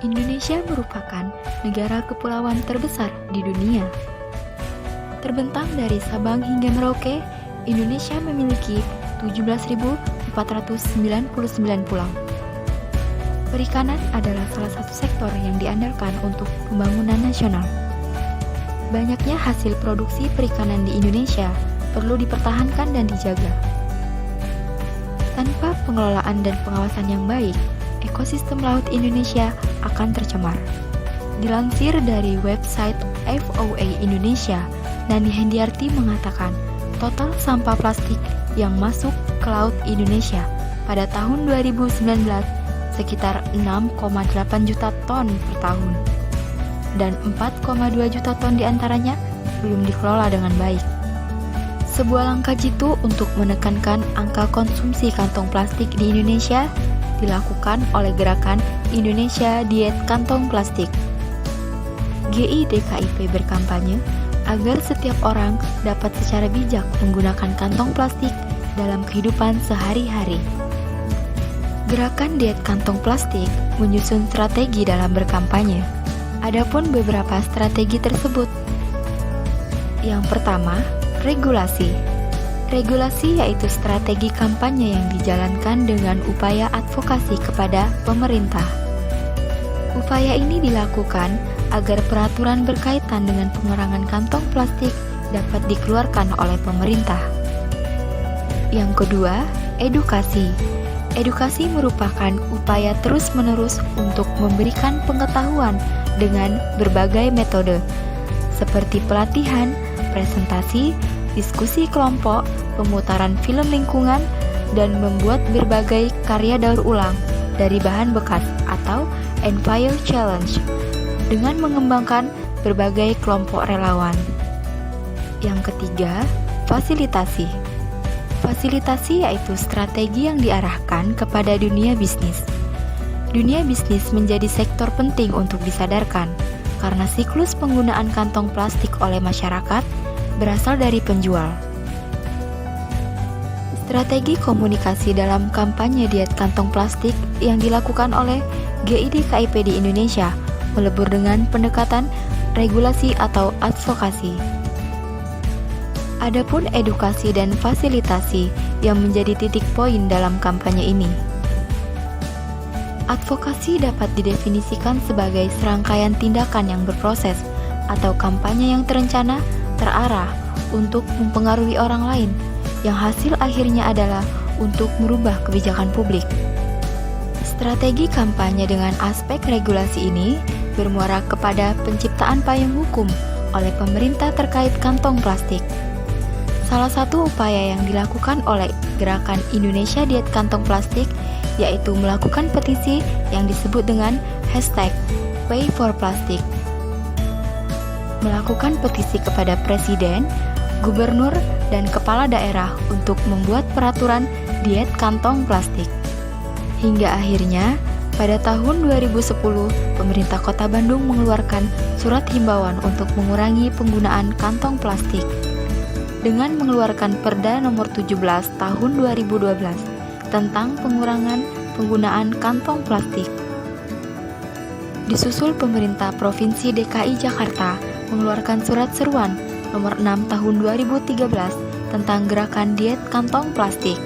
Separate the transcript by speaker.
Speaker 1: Indonesia merupakan negara kepulauan terbesar di dunia. Terbentang dari Sabang hingga Merauke, Indonesia memiliki 17.499 pulau. Perikanan adalah salah satu sektor yang diandalkan untuk pembangunan nasional. Banyaknya hasil produksi perikanan di Indonesia perlu dipertahankan dan dijaga. Tanpa pengelolaan dan pengawasan yang baik, ekosistem laut Indonesia akan tercemar. Dilansir dari website FOA Indonesia, Nani Hendiarti mengatakan, total sampah plastik yang masuk ke laut Indonesia pada tahun 2019 sekitar 6,8 juta ton per tahun, dan 4,2 juta ton diantaranya belum dikelola dengan baik. Sebuah langkah jitu untuk menekankan angka konsumsi kantong plastik di Indonesia dilakukan oleh gerakan Indonesia Diet Kantong Plastik. GIDKIP berkampanye agar setiap orang dapat secara bijak menggunakan kantong plastik dalam kehidupan sehari-hari. Gerakan Diet Kantong Plastik menyusun strategi dalam berkampanye. Adapun beberapa strategi tersebut. Yang pertama, regulasi. Regulasi yaitu strategi kampanye yang dijalankan dengan upaya advokasi kepada pemerintah. Upaya ini dilakukan agar peraturan berkaitan dengan pengurangan kantong plastik dapat dikeluarkan oleh pemerintah. Yang kedua, edukasi. Edukasi merupakan upaya terus-menerus untuk memberikan pengetahuan dengan berbagai metode, seperti pelatihan, presentasi, diskusi kelompok, pemutaran film lingkungan, dan membuat berbagai karya daur ulang dari bahan bekas atau Empire Challenge dengan mengembangkan berbagai kelompok relawan. Yang ketiga, fasilitasi. Fasilitasi yaitu strategi yang diarahkan kepada dunia bisnis. Dunia bisnis menjadi sektor penting untuk disadarkan karena siklus penggunaan kantong plastik oleh masyarakat berasal dari penjual. Strategi komunikasi dalam kampanye diet kantong plastik yang dilakukan oleh GIDKIP di Indonesia melebur dengan pendekatan regulasi atau advokasi. Adapun edukasi dan fasilitasi yang menjadi titik poin dalam kampanye ini. Advokasi dapat didefinisikan sebagai serangkaian tindakan yang berproses atau kampanye yang terencana, terarah untuk mempengaruhi orang lain, yang hasil akhirnya adalah untuk merubah kebijakan publik. Strategi kampanye dengan aspek regulasi ini bermuara kepada penciptaan payung hukum oleh pemerintah terkait kantong plastik. Salah satu upaya yang dilakukan oleh gerakan Indonesia Diet Kantong Plastik yaitu melakukan petisi yang disebut dengan #PayForPlastic. Melakukan petisi kepada presiden, gubernur, dan kepala daerah untuk membuat peraturan diet kantong plastik. Hingga akhirnya, pada tahun 2010, pemerintah Kota Bandung mengeluarkan surat himbauan untuk mengurangi penggunaan kantong plastik dengan mengeluarkan Perda Nomor 17 Tahun 2012 tentang pengurangan penggunaan kantong plastik. Disusul pemerintah Provinsi DKI Jakarta mengeluarkan surat seruan Nomor 6 Tahun 2013 tentang gerakan diet kantong plastik.